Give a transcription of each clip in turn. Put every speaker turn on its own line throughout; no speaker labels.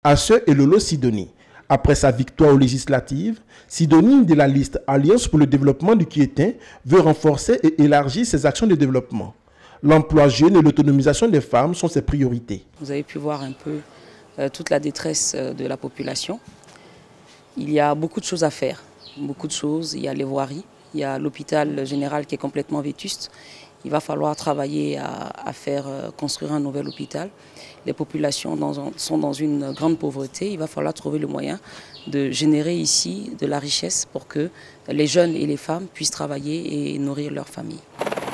Asse et Lolo Sidonie. Après sa victoire aux législatives, Sidonie de la liste Alliance pour le développement du Kiétin veut renforcer et élargir ses actions de développement. L'emploi jeune et l'autonomisation des femmes sont ses priorités.
Vous avez pu voir un peu toute la détresse de la population. Il y a beaucoup de choses à faire, beaucoup de choses. Il y a les voiries, il y a l'hôpital général qui est complètement vétuste. Il va falloir travailler à faire construire un nouvel hôpital. Les populations sont dans une grande pauvreté. Il va falloir trouver le moyen de générer ici de la richesse pour que les jeunes et les femmes puissent travailler et nourrir leur famille.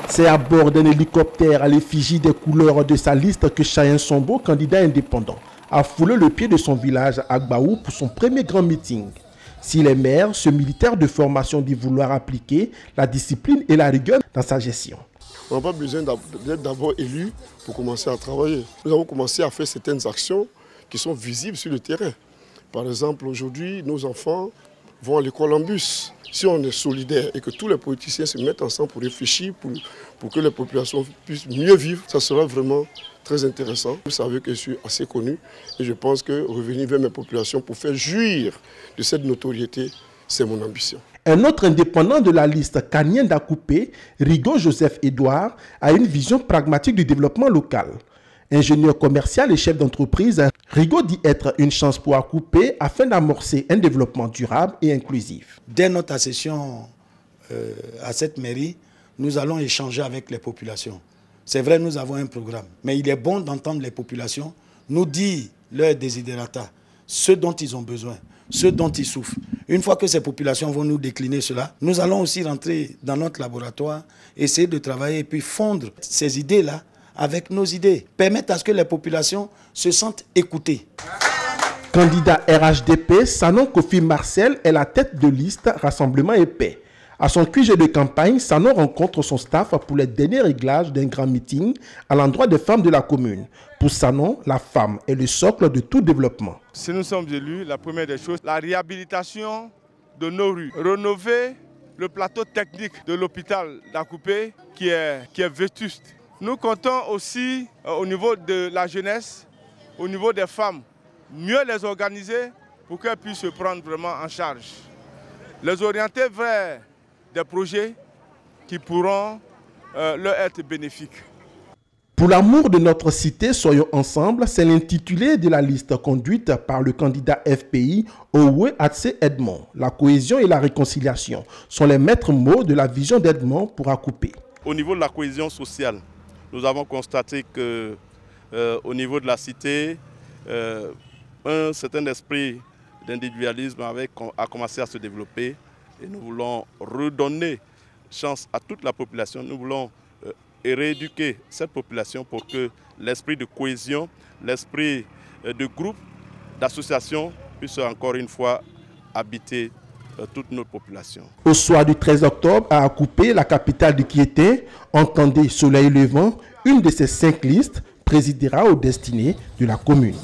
C'est à bord d'un hélicoptère à l'effigie des couleurs de sa liste que Chayen Sombo, candidat indépendant, a foulé le pied de son village à Agbaou pour son premier grand meeting. S'il est maire, ce militaire de formation dit vouloir appliquer la discipline et la rigueur dans sa gestion.
On n'a pas besoin d'être d'abord élu pour commencer à travailler. Nous avons commencé à faire certaines actions qui sont visibles sur le terrain. Par exemple, aujourd'hui, nos enfants vont à l'école en bus. Si on est solidaire et que tous les politiciens se mettent ensemble pour réfléchir, pour que les populations puissent mieux vivre, ça sera vraiment très intéressant. Vous savez que je suis assez connu et je pense que revenir vers mes populations pour faire jouir de cette notoriété, c'est mon ambition.
Un autre indépendant de la liste, Kanyen Dakoupé, Rigaud Joseph Edouard, a une vision pragmatique du développement local. Ingénieur commercial et chef d'entreprise, Rigaud dit être une chance pour Akoupé afin d'amorcer un développement durable et inclusif.
Dès notre accession à cette mairie, nous allons échanger avec les populations. C'est vrai, nous avons un programme, mais il est bon d'entendre les populations nous dire leurs desiderata, ce dont ils ont besoin, ce dont ils souffrent. Une fois que ces populations vont nous décliner cela, nous allons aussi rentrer dans notre laboratoire, essayer de travailler et puis fondre ces idées-là avec nos idées. Permettre à ce que les populations se sentent écoutées.
Candidat RHDP, Sanon Kofi Marcel est la tête de liste Rassemblement et Paix. À son QG de campagne, Sanon rencontre son staff pour les derniers réglages d'un grand meeting à l'endroit des femmes de la commune. Pour Sanon, la femme est le socle de tout développement.
Si nous sommes élus, la première des choses, la réhabilitation de nos rues. Rénover le plateau technique de l'hôpital d'Akoupé qui est vétuste. Nous comptons aussi au niveau de la jeunesse, au niveau des femmes, mieux les organiser pour qu'elles puissent se prendre vraiment en charge. Les orienter vers des projets qui pourront leur être bénéfiques.
Pour l'amour de notre cité, soyons ensemble, c'est l'intitulé de la liste conduite par le candidat FPI Owe Atse Edmond. La cohésion et la réconciliation sont les maîtres mots de la vision d'Edmond pour Akoupé.
Au niveau de la cohésion sociale, nous avons constaté qu'au niveau de la cité, un certain esprit d'individualisme a commencé à se développer et nous voulons redonner chance à toute la population. Nous voulons rééduquer cette population pour que l'esprit de cohésion, l'esprit de groupe, d'association puisse encore une fois habiter toute notre population.
Au soir du 13 octobre, à Akoupé, la capitale du Kiétin, entendez Soleil Levant, une de ces 5 listes présidera aux destinées de la commune.